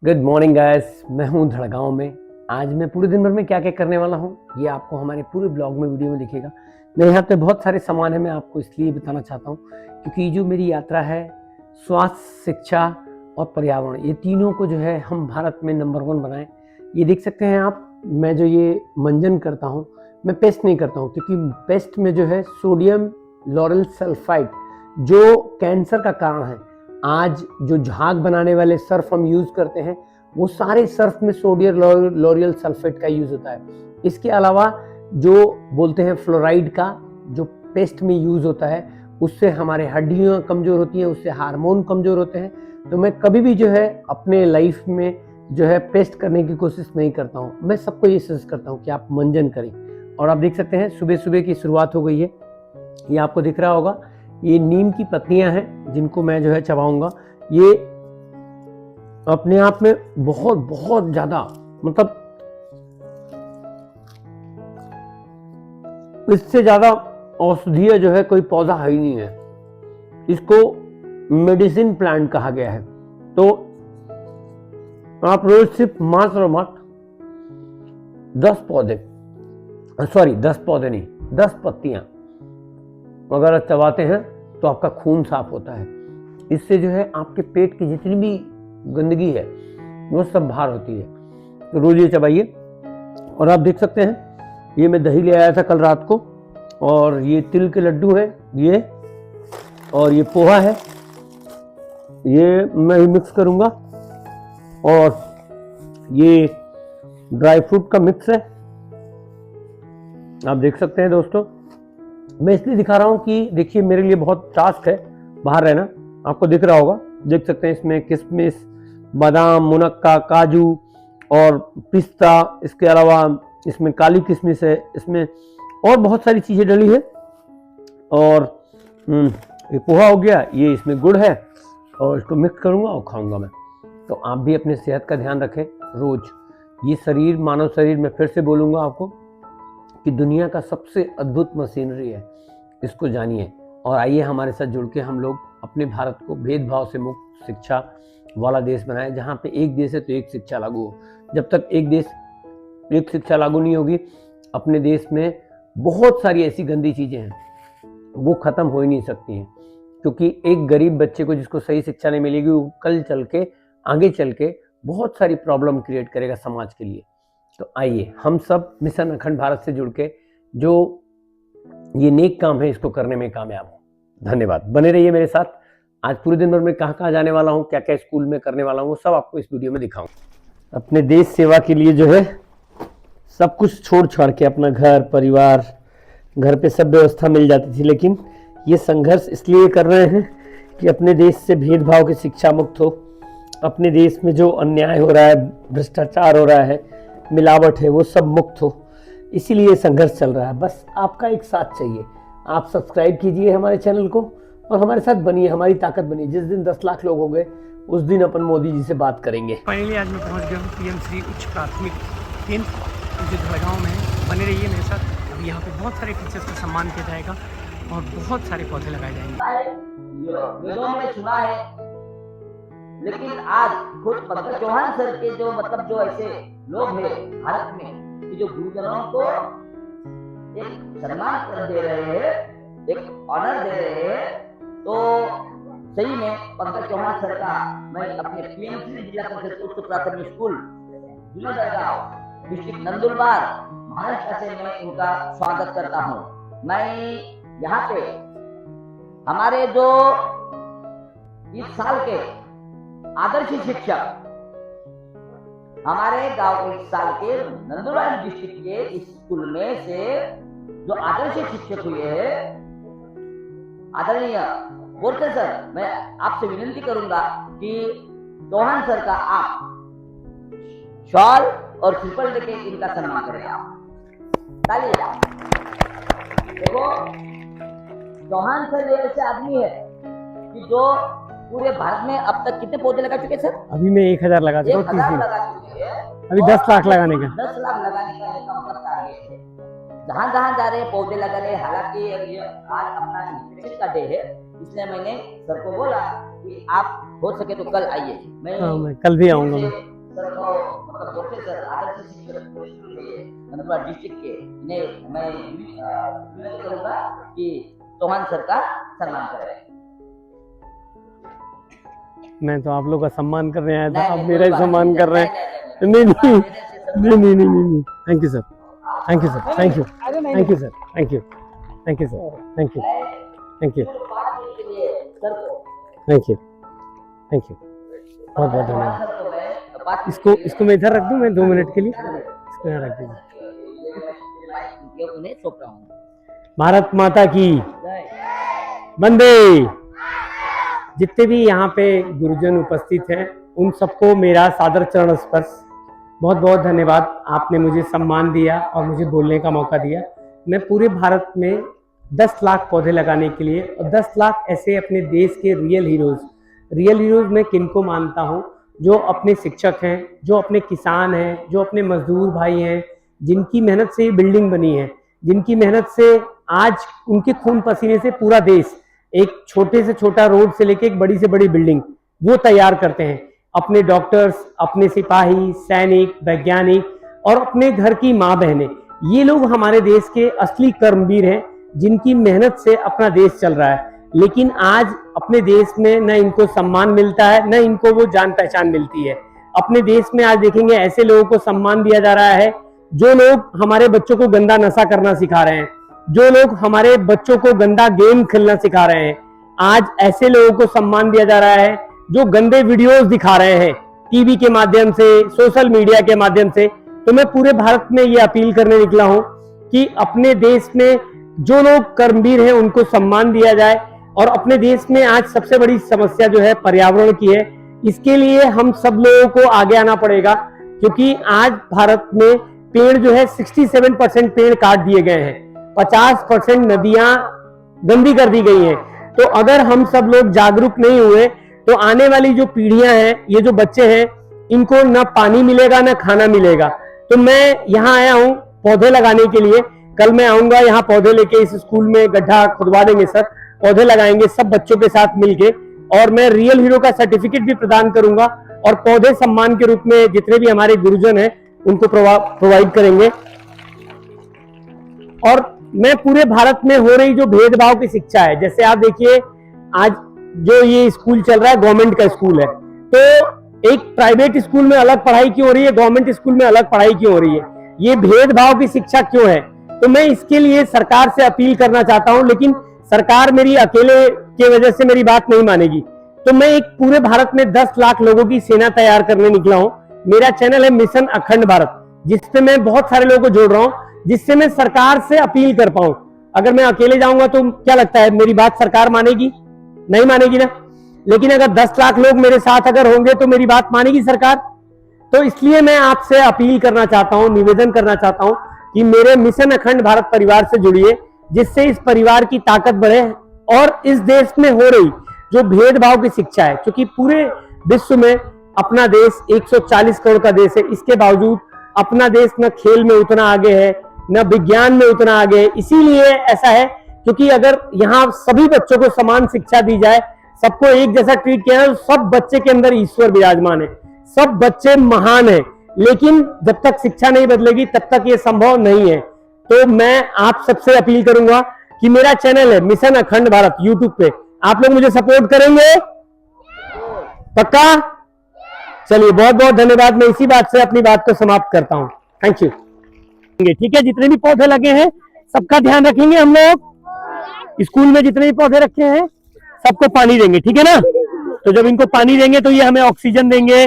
Good morning guys, मैं हूं धड़गांव में। आज मैं पूरे दिन भर में क्या क्या करने वाला हूं ये आपको हमारे पूरे ब्लॉग में वीडियो में दिखेगा। मेरे यहाँ पे बहुत सारे सामान है, मैं आपको इसलिए बताना चाहता हूं क्योंकि जो मेरी यात्रा है स्वास्थ्य, शिक्षा और पर्यावरण, ये तीनों को जो है हम भारत में नंबर 1 बनाएं। ये देख सकते हैं आप, मैं जो ये मंजन करता हूँ, मैं पेस्ट नहीं करता हूँ क्योंकि पेस्ट में जो है सोडियम लॉरेल सल्फाइड जो कैंसर का कारण है। आज जो झाग बनाने वाले सर्फ हम यूज करते हैं वो सारे सर्फ में सोडियम लॉरियल सल्फेट का यूज होता है। इसके अलावा जो बोलते हैं फ्लोराइड का जो पेस्ट में यूज होता है उससे हमारे हड्डियां कमजोर होती हैं, उससे हार्मोन कमजोर होते हैं। तो मैं कभी भी जो है अपने लाइफ में जो है पेस्ट करने की कोशिश नहीं करता हूँ। मैं सबको ये सजेस्ट करता हूँ कि आप मंजन करें। और आप देख सकते हैं सुबह सुबह की शुरुआत हो गई है, ये आपको दिख रहा होगा। ये नीम की पत्तियां हैं जिनको मैं जो है चबाऊंगा। ये अपने आप में बहुत बहुत ज्यादा, मतलब इससे ज्यादा औषधीय जो है कोई पौधा है ही नहीं है। इसको मेडिसिन प्लांट कहा गया है। तो आप रोज सिर्फ मात्र और मात्र 10 पौधे नहीं, 10 पत्तियां अगर चबाते हैं तो आपका खून साफ होता है। इससे जो है आपके पेट की जितनी भी गंदगी है वो सब बाहर होती है। तो रोज ये चबाइए। और आप देख सकते हैं ये मैं दही ले आया था कल रात को, और ये तिल के लड्डू है ये, और ये पोहा है, ये मैं मिक्स करूंगा, और ये ड्राई फ्रूट का मिक्स है। आप देख सकते हैं दोस्तों, मैं इसलिए दिखा रहा हूं कि देखिए मेरे लिए बहुत टास्क है बाहर रहना, आपको दिख रहा होगा। देख सकते हैं इसमें किशमिश, बादाम, मुनक्का, काजू और पिस्ता, इसके अलावा इसमें काली किशमिश है, इसमें और बहुत सारी चीजें डली है। और ये पोहा हो गया, ये इसमें गुड़ है, और इसको मिक्स करूंगा और खाऊंगा मैं। तो आप भी अपने सेहत का ध्यान रखें रोज। ये शरीर, मानव शरीर, मैं फिर से बोलूंगा आपको कि दुनिया का सबसे अद्भुत मशीनरी है, इसको जानिए। और आइए हमारे साथ जुड़ के हम लोग अपने भारत को भेदभाव से मुक्त शिक्षा वाला देश बनाएं, जहाँ पे एक देश है तो एक शिक्षा लागू हो। जब तक एक देश एक शिक्षा लागू नहीं होगी, अपने देश में बहुत सारी ऐसी गंदी चीजें हैं वो खत्म हो ही नहीं सकती हैं। क्योंकि एक गरीब बच्चे को जिसको सही शिक्षा नहीं मिलेगी वो कल चल के, आगे चल के बहुत सारी प्रॉब्लम क्रिएट करेगा समाज के लिए। तो आइए हम सब मिशन अखंड भारत से जुड़ के जो ये नेक काम है इसको करने में कामयाब हो। धन्यवाद, बने रहिए मेरे साथ। आज पूरे दिन भर में कहाँ कहाँ जाने वाला हूँ, क्या क्या स्कूल में करने वाला हूँ, वो सब आपको इस वीडियो में दिखाऊंगा। अपने देश सेवा के लिए जो है सब कुछ छोड़ छाड़ के, अपना घर परिवार, घर पे सब व्यवस्था मिल जाती थी, लेकिन ये संघर्ष इसलिए कर रहे हैं कि अपने देश से भेदभाव की शिक्षा मुक्त हो। अपने देश में जो अन्याय हो रहा है, भ्रष्टाचार हो रहा है, मिलावट है, वो सब मुक्त हो। इसीलिए संघर्ष चल रहा है। बस आपका एक साथ चाहिए। आप सब्सक्राइब कीजिए हमारे चैनल को और हमारे साथ बनिए, हमारी ताकत बनिए। जिस दिन 10 लाख लोग होंगे उस दिन अपन मोदी जी से बात करेंगे। फाइनली आज मैं पहुंच गया हूँ पीएम श्री उच्च प्राथमिक केंद्र जो धड़गांव में है। बने रहिए मेरे साथ। अभी यहाँ पे बहुत सारे टीचर्स का सम्मान किया जाएगा और बहुत सारे पौधे लगाए जाएंगे। वेदों में सुना है, लेकिन आज खुद पंकज चौहान सर के जो मतलब जो ऐसे लोग हैं भारत में कि जो गुरुजनों को एक सम्मान कर दे रहे हैं, एक ऑनर दे रहे हैं, तो सही में पंकज चौहान सर का मैं अपने पीएमसी जिला परिषद उच्च प्राथमिक स्कूल जिला धड़गांव डिस्ट्रिक्ट नंदुरबार महाराष्ट्र से मैं उनका स्वागत करता हूँ। मैं यहाँ पे हमारे जो इस साल के आदर्श शिक्षक, हमारे गांव इस साल के नंदुरबार डिस्ट्रिक्ट के इस स्कूल में से जो आदर्श शिक्षक हुए हैं, आदरणीय बोलते सर, मैं आपसे विनती करूंगा कि चौहान सर का आप शॉल और श्रीफल लेके इनका सम्मान करें। आप तालियां। देखो, चौहान सर ये ऐसे आदमी है कि जो पूरे भारत में अब तक कितने पौधे लगा चुके सर? अभी मैं 1000 लगा चुका हूँ। 1000 लगा चुके हैं। अभी 10 लाख लगाने का 10 लाख लगाने का इसका मतलब टारगेट है। जहाँ जहाँ जा रहे हैं पौधे लगा रहे हैं। हालांकि ये आज अपना इंस्पेक्शन का डे है, इसलिए मैंने सर को बोला कि आप हो सके तो कल आइए। मैं कल भी आऊंगा मैं। प्रोफेसर आदर्श शिक्षक नंदुरबार डिस्ट्रिक्ट के इन्हें मैं विनती करूंगा कि चौहान सर का सम्मान करें। मैं तो आप लोग का सम्मान कर रहे हैं, नहीं, आप नहीं, मेरा ही कोई सम्मान बात कर रहे हैं। नहीं, नहीं नहीं नहीं, नहीं नहीं नहीं, thank you sir, thank you sir, thank you, thank you sir, thank you, thank you sir, thank you, thank you, thank you, thank you, बहुत बहुत धन्यवाद। इसको मैं इधर रख दूं, मैं 2 मिनट के लिए इसको यहाँ रख दूंगा। उन्हें सौंप रहा हूँ। भारत माता की वंदे। जितने भी यहाँ पे गुरुजन उपस्थित हैं उन सबको मेरा सादर चरण स्पर्श, बहुत बहुत धन्यवाद। आपने मुझे सम्मान दिया और मुझे बोलने का मौका दिया। मैं पूरे भारत में 10 लाख पौधे लगाने के लिए और 10 लाख ऐसे अपने देश के रियल हीरोज मैं किनको मानता हूँ, जो अपने शिक्षक हैं, जो अपने किसान हैं, जो अपने मजदूर भाई हैं, जिनकी मेहनत से ये बिल्डिंग बनी है, जिनकी मेहनत से आज उनके खून पसीने से पूरा देश एक छोटे से छोटा रोड से लेके एक बड़ी से बड़ी बिल्डिंग वो तैयार करते हैं। अपने डॉक्टर्स, अपने सिपाही, सैनिक, वैज्ञानिक और अपने घर की माँ बहनें, ये लोग हमारे देश के असली कर्मवीर हैं, जिनकी मेहनत से अपना देश चल रहा है। लेकिन आज अपने देश में न इनको सम्मान मिलता है, न इनको वो जान पहचान मिलती है। अपने देश में आज देखेंगे ऐसे लोगों को सम्मान दिया जा रहा है जो लोग हमारे बच्चों को गंदा नशा करना सिखा रहे हैं, जो लोग हमारे बच्चों को गंदा गेम खेलना सिखा रहे हैं। आज ऐसे लोगों को सम्मान दिया जा रहा है जो गंदे वीडियोस दिखा रहे हैं टीवी के माध्यम से, सोशल मीडिया के माध्यम से। तो मैं पूरे भारत में ये अपील करने निकला हूं कि अपने देश में जो लोग कर्मवीर हैं उनको सम्मान दिया जाए। और अपने देश में आज सबसे बड़ी समस्या जो है पर्यावरण की है, इसके लिए हम सब लोगों को आगे आना पड़ेगा, क्योंकि आज भारत में पेड़ जो है 67% पेड़ काट दिए गए हैं, 50% नदियां गंदी कर दी गई हैं। तो अगर हम सब लोग जागरूक नहीं हुए तो आने वाली जो पीढ़ियां हैं, ये जो बच्चे हैं, इनको ना पानी मिलेगा ना खाना मिलेगा। तो मैं यहाँ आया हूँ पौधे लगाने के लिए। कल मैं आऊंगा यहाँ पौधे लेके, इस स्कूल में गड्ढा खुदवा देंगे सर, पौधे लगाएंगे सब बच्चों के साथ मिलके, और मैं रियल हीरो का सर्टिफिकेट भी प्रदान करूंगा और पौधे सम्मान के रूप में जितने भी हमारे गुरुजन हैं उनको प्रोवाइड करेंगे। और मैं पूरे भारत में हो रही जो भेदभाव की शिक्षा है, जैसे आप देखिए आज जो ये स्कूल चल रहा है गवर्नमेंट का स्कूल है, तो एक प्राइवेट स्कूल में अलग पढ़ाई क्यों हो रही है, गवर्नमेंट स्कूल में अलग पढ़ाई क्यों हो रही है, ये भेदभाव की शिक्षा क्यों है। तो मैं इसके लिए सरकार से अपील करना चाहता हूं, लेकिन सरकार मेरी अकेले की वजह से मेरी बात नहीं मानेगी। तो मैं एक पूरे भारत में 10 लाख लोगों की सेना तैयार करने निकला हूं। मेरा चैनल है मिशन अखंड भारत, जिससे मैं बहुत सारे लोगों को जोड़ रहा हूं, जिससे मैं सरकार से अपील कर पाऊं। अगर मैं अकेले जाऊंगा तो क्या लगता है मेरी बात सरकार मानेगी? नहीं मानेगी ना। लेकिन अगर 10 लाख लोग मेरे साथ अगर होंगे तो मेरी बात मानेगी सरकार। तो इसलिए मैं आपसे अपील करना चाहता हूं, निवेदन करना चाहता हूं कि मेरे मिशन अखंड भारत परिवार से जुड़िए, जिससे इस परिवार की ताकत बढ़े और इस देश में हो रही जो भेदभाव की शिक्षा है, क्योंकि पूरे विश्व में अपना देश 140 करोड़ का देश है, इसके बावजूद अपना देश न खेल में उतना आगे है, न विज्ञान में उतना आगे है। इसीलिए ऐसा है क्योंकि अगर यहाँ सभी बच्चों को समान शिक्षा दी जाए, सबको एक जैसा ट्रीट किया जाए, तो सब बच्चे के अंदर ईश्वर विराजमान है, सब बच्चे महान है। लेकिन जब तक शिक्षा नहीं बदलेगी तब तक ये संभव नहीं है। तो मैं आप सबसे अपील करूंगा कि मेरा चैनल है मिशन अखंड भारत यूट्यूब पे, आप लोग मुझे सपोर्ट करेंगे पक्का? चलिए बहुत बहुत धन्यवाद। मैं इसी बात से अपनी बात को समाप्त करता हूं। Thank you. ठीक है, जितने भी पौधे लगे हैं सबका ध्यान रखेंगे हम लोग। स्कूल में जितने भी पौधे रखे हैं सबको पानी देंगे, ठीक है ना। तो जब इनको पानी देंगे तो ये हमें ऑक्सीजन देंगे,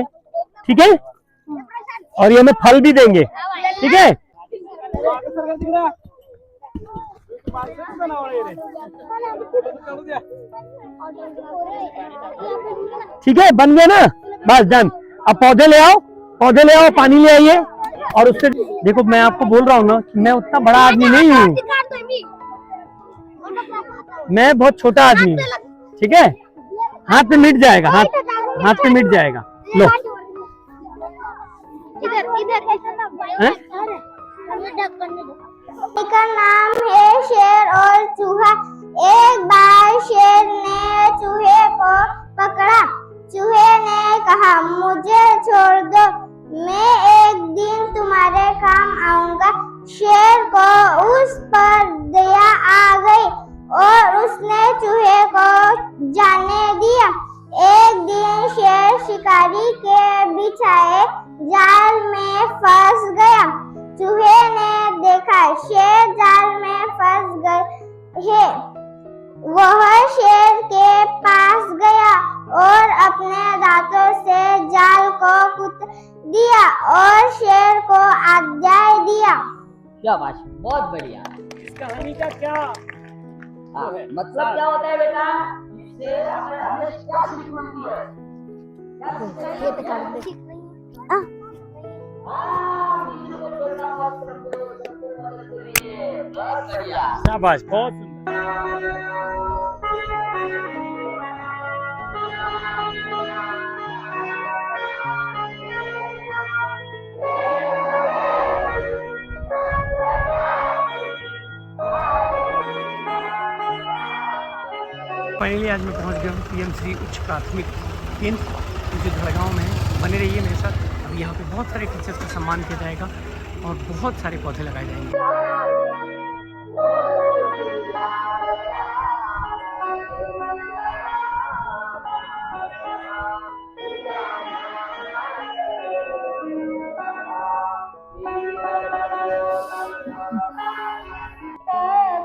ठीक है, और ये हमें फल भी देंगे, ठीक है। ठीक है, बन गया ना, बस डन। अब पौधे ले आओ, पौधे ले आओ, पानी ले आइए। और उससे देखो, मैं आपको बोल रहा हूँ ना कि मैं उतना बड़ा आदमी नहीं हूँ, मैं बहुत छोटा आदमी हूँ, ठीक है। हाथ पे मिट जाएगा, हाथ पे मिट जाएगा। लो का नाम है शेर और चूहा। एक बार शेर ने चूहे को पकड़ा। चूहे ने कहा मुझे छोड़ दो, मैं एक दिन तुम्हारे काम आऊंगा। शेर को उस पर दया आ गई और उसने चूहे को जाने दिया। एक दिन शेर शिकारी के बिछाए जाल में फंस गया। चूहे ने देखा शेर जाल में फंस गए है। वह शेर के पास गया और अपने दांतों से जाल को कुट दिया और शेर को आज्ञा दिया। शाबाश, बहुत बढ़िया। इस कहानी का क्या मतलब क्या होता है बेटा? इससे हमें क्या सीख मिलती है? क्या सीख मिलती है? किसी को बोलना मत करो, सबको मदद करिए। बहुत बढ़िया। शाबाश, बहुत सुंदर। फाइनली आज मैं पहुंच गया हूँ पीएम श्री उच्च प्राथमिक केंद्र जो धड़गांव में है। बने रहिए मेरे साथ। अभी यहाँ पे बहुत सारे टीचर्स का सम्मान किया जाएगा और बहुत सारे पौधे लगाए जाएंगे।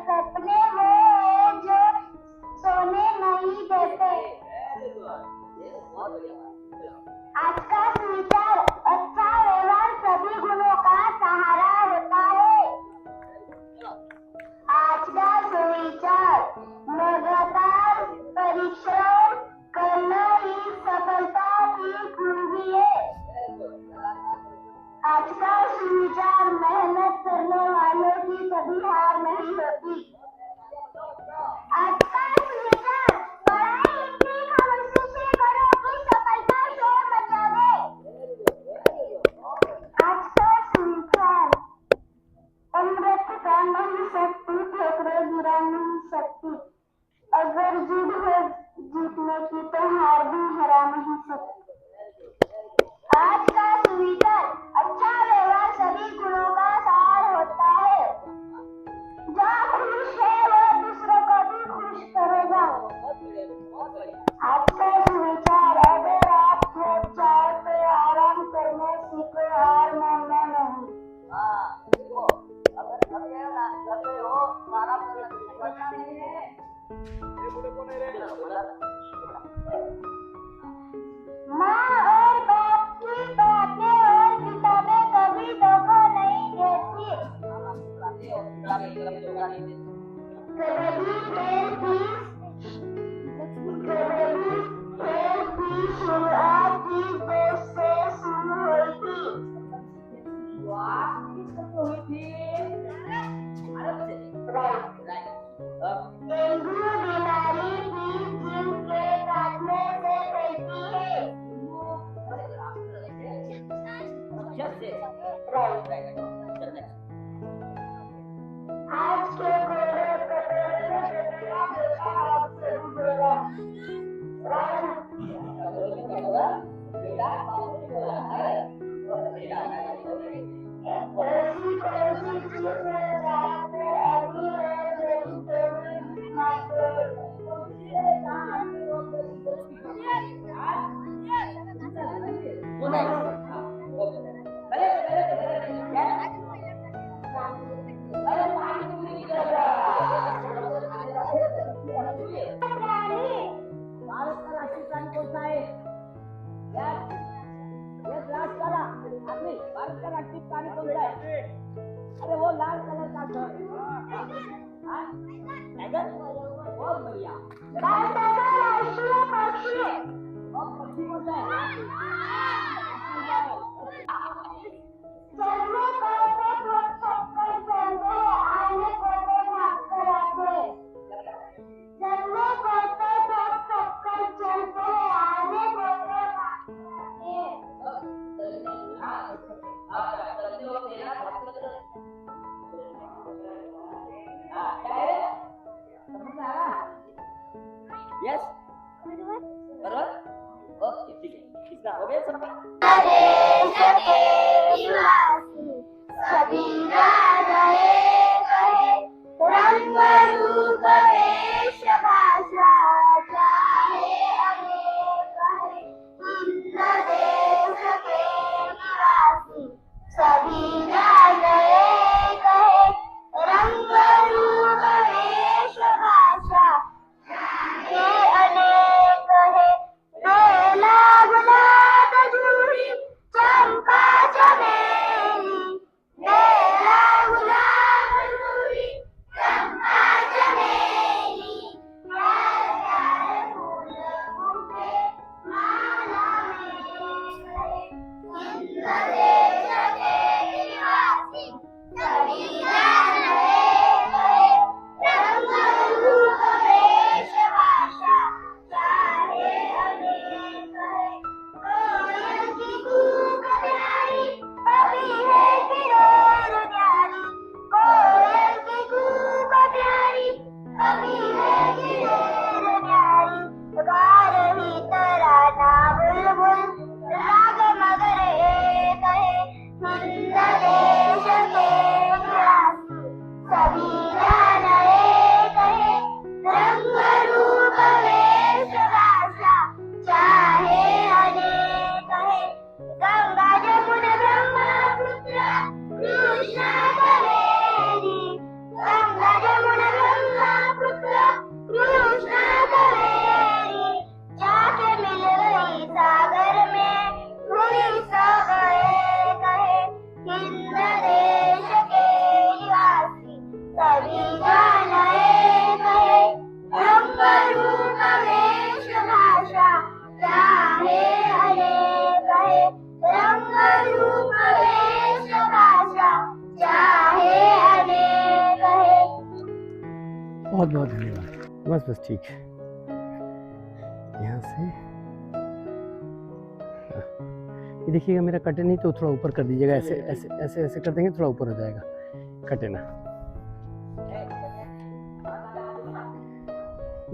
सपने हैं जो सोने नहीं देते। आज का सुविचार अच्छा व्यवहार सभी गुणों का सहारा होता है। आज का सुविचार लगातार परिश्रम करना ही सफलता की कुंजी है। आज का सुविचार मेहनत करने वालों की कभी हार नहीं होती। आज का सुविचार पढ़ाई इतनी खामोशी से करो कि सफलता शोर मचावे। आज का सुविचार अमृत का नहीं सकती, ठोकरे गिरा नहीं सकती। अगर जिद है जीतने की तो हार भी हरा नहीं सकती। आज का सुविचार अच्छा व्यवहार सभी गुणों का सार होता है। जो खुश है वो दूसरों को भी खुश करेगा। आज का सुविचार अगर आप थक जाए तो आराम करने सीखो, हार मानना नहीं। माँ और बाप की बातें और किताबें कभी धोखा नहीं देती। कभी खेल की शुरुआत जिस देश से शुरू हुई थी। डेंगू बीमारी भी जिनके काटने से फैलती है। आज के घोड़े भारत का राष्ट्रीय प्राणी कौन सा है? अरे वो लाल कलर का टाइगर। बहुत बढ़िया। भारत का राष्ट्रीय पक्षी और पक्षी कौन सा है? चलने को तो ठोक ठोकर चलते, आने को तो भागकर आते। चलने को तो ठोक ठोकर चलते, आने को तो भागकर आते। यस बरोबर। ओके ठीक है। इसका हो गया समझ। बहुत बहुत धन्यवाद। बस बस ठीक है, यहाँ से ये देखिएगा मेरा कटे नहीं तो थोड़ा ऊपर कर दीजिएगा, ऐसे ऐसे ऐसे ऐसे कर देंगे थोड़ा ऊपर हो जाएगा, कटे ना।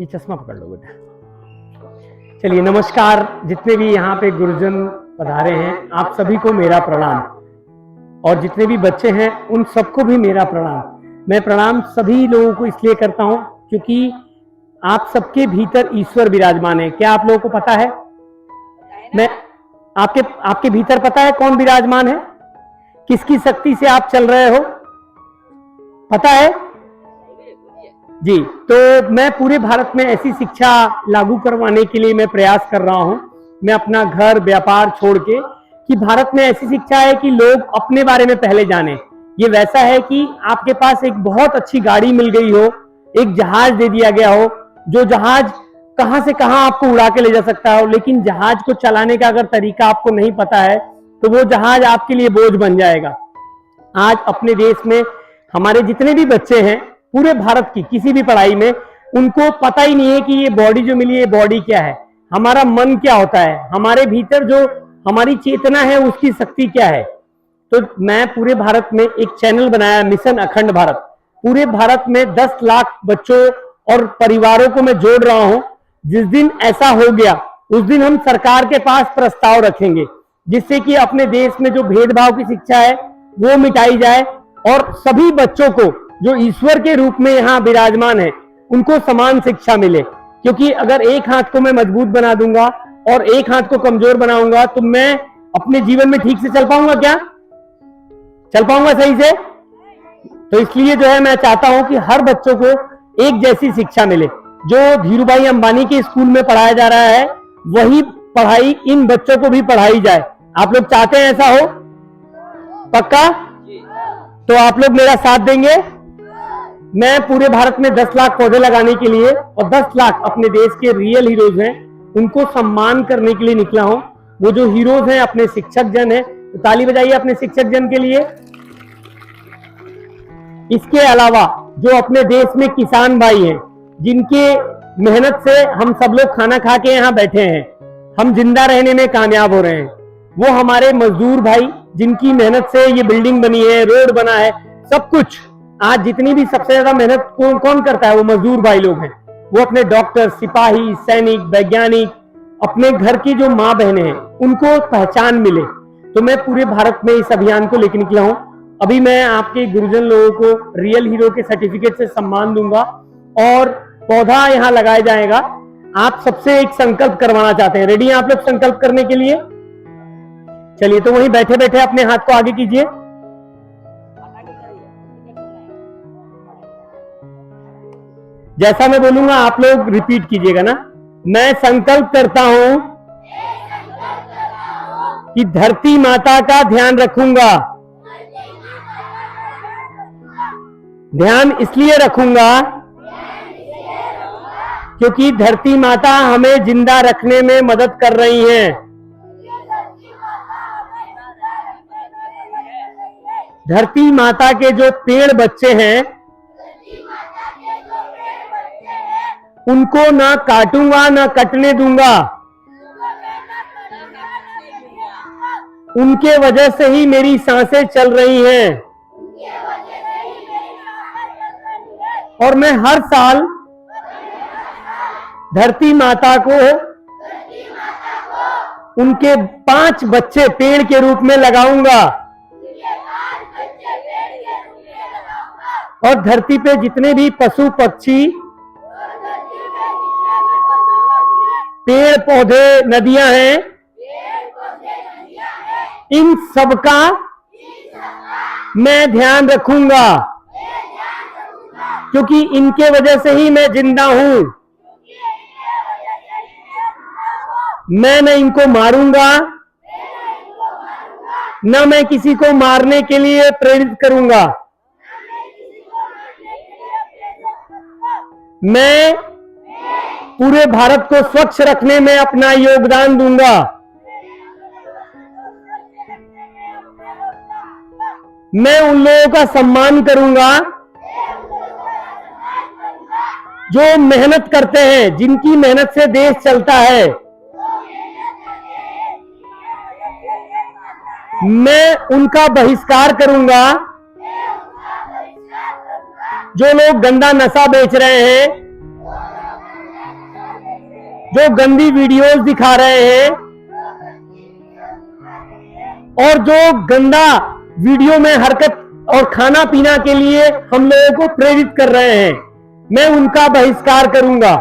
ये चश्मा पकड़ लो बेटा। चलिए नमस्कार, जितने भी यहाँ पे गुरुजन पधारे हैं आप सभी को मेरा प्रणाम, और जितने भी बच्चे हैं उन सबको भी मेरा प्रणाम। मैं प्रणाम सभी लोगों को इसलिए करता हूँ क्योंकि आप सबके भीतर ईश्वर विराजमान है। क्या आप लोगों को पता है? मैं आपके भीतर पता है कौन विराजमान है? किसकी शक्ति से आप चल रहे हो पता है जी? तो मैं पूरे भारत में ऐसी शिक्षा लागू करवाने के लिए मैं प्रयास कर रहा हूं। मैं अपना घर व्यापार छोड़ के कि भारत में ऐसी शिक्षा है कि लोग अपने बारे में पहले जाने। ये वैसा है कि आपके पास एक बहुत अच्छी गाड़ी मिल गई हो, एक जहाज दे दिया गया हो, जो जहाज कहां से कहां आपको उड़ा के ले जा सकता हो, लेकिन जहाज को चलाने का अगर तरीका आपको नहीं पता है तो वो जहाज आपके लिए बोझ बन जाएगा। आज अपने देश में हमारे जितने भी बच्चे हैं पूरे भारत की किसी भी पढ़ाई में, उनको पता ही नहीं है कि ये बॉडी जो मिली है बॉडी क्या है, हमारा मन क्या होता है, हमारे भीतर जो हमारी चेतना है उसकी शक्ति क्या है। तो मैं पूरे भारत में एक चैनल बनाया, मिशन अखंड भारत। पूरे भारत में 10 लाख बच्चों और परिवारों को मैं जोड़ रहा हूं। जिस दिन ऐसा हो गया उस दिन हम सरकार के पास प्रस्ताव रखेंगे जिससे कि अपने देश में जो भेदभाव की शिक्षा है वो मिटाई जाए और सभी बच्चों को जो ईश्वर के रूप में यहाँ विराजमान है उनको समान शिक्षा मिले। क्योंकि अगर एक हाथ को मैं मजबूत बना दूंगा और एक हाथ को कमजोर बनाऊंगा तो मैं अपने जीवन में ठीक से चल पाऊंगा क्या? चल पाऊंगा सही से? तो इसलिए जो है मैं चाहता हूं कि हर बच्चों को एक जैसी शिक्षा मिले। जो धीरूभाई अंबानी के स्कूल में पढ़ाया जा रहा है वही पढ़ाई इन बच्चों को भी पढ़ाई जाए। आप लोग चाहते हैं ऐसा हो? पक्का? तो आप लोग मेरा साथ देंगे? मैं पूरे भारत में 10 लाख पौधे लगाने के लिए और 10 लाख अपने देश के रियल हीरोज हैं उनको सम्मान करने के लिए निकला हूं। वो जो हीरोज हैं अपने शिक्षक जन हैं, तो ताली बजाइए अपने शिक्षक जन के लिए। इसके अलावा जो अपने देश में किसान भाई हैं जिनके मेहनत से हम सब लोग खाना खा के यहाँ बैठे हैं, हम जिंदा रहने में कामयाब हो रहे हैं, वो हमारे मजदूर भाई जिनकी मेहनत से ये बिल्डिंग बनी है, रोड बना है, सब कुछ आज जितनी भी सबसे ज्यादा मेहनत कौन करता है वो मजदूर भाई लोग हैं। वो अपने डॉक्टर, सिपाही, सैनिक, वैज्ञानिक, अपने घर की जो माँ बहनें हैं उनको पहचान मिले। तो मैं पूरे भारत में इस अभियान को लेकर निकला हूँ। अभी मैं आपके गुरुजन लोगों को रियल हीरो के सर्टिफिकेट से सम्मान दूंगा और पौधा यहाँ लगाया जाएगा। आप सबसे एक संकल्प करवाना चाहते हैं। रेडी हैं आप लोग संकल्प करने के लिए? चलिए तो वहीं बैठे बैठे अपने हाथ को आगे कीजिए। जैसा मैं बोलूंगा आप लोग रिपीट कीजिएगा ना। मैं संकल्प करता हूं कि धरती माता का ध्यान रखूंगा। ध्यान इसलिए रखूंगा क्योंकि धरती माता हमें जिंदा रखने में मदद कर रही हैं। धरती माता के जो पेड़ बच्चे हैं उनको ना काटूंगा ना कटने दूंगा। उनके वजह से ही मेरी सांसें चल रही हैं और मैं हर साल धरती माता को उनके 5 बच्चे पेड़ के रूप में लगाऊंगा और धरती पे जितने भी पशु पक्षी, पेड़ पौधे, नदियां हैं, इन सब का मैं ध्यान रखूंगा क्योंकि इनके वजह से ही मैं जिंदा हूं। मैं न इनको मारूंगा न मैं किसी को मारने के लिए प्रेरित करूंगा। मैं पूरे भारत को स्वच्छ रखने में अपना योगदान दूंगा। मैं उन लोगों का सम्मान करूंगा जो मेहनत करते हैं, जिनकी मेहनत से देश चलता है, मैं उनका बहिष्कार करूंगा। जो लोग गंदा नशा बेच रहे हैं, जो गंदी वीडियोस दिखा रहे हैं और जो गंदा वीडियो में हरकत और खाना पीना के लिए हम लोगों को प्रेरित कर रहे हैं, मैं उनका बहिष्कार करूंगा।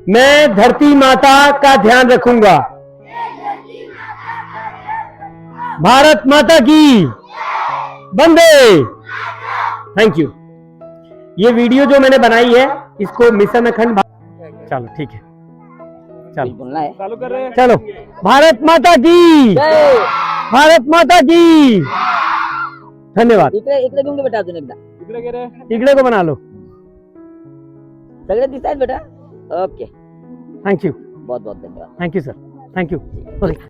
मैं धरती माता का ध्यान रखूंगा। भारत माता की वंदे। Thank you. ये वीडियो जो मैंने बनाई है, इसको मिशन अखंड, चलो ठीक है, चलो बोलना है। चालू कर रहे हैं। चलो, भारत माता की, जय। भारत माता की धन्यवाद। इकडे घेऊन घे बेटा, अजून एकदा इकडे गेले. इकडे को बना लो। सगळे दिसत आहेत बेटा. ओके, थैंक यू, बहुत बहुत धन्यवाद. Thank you sir, thank you.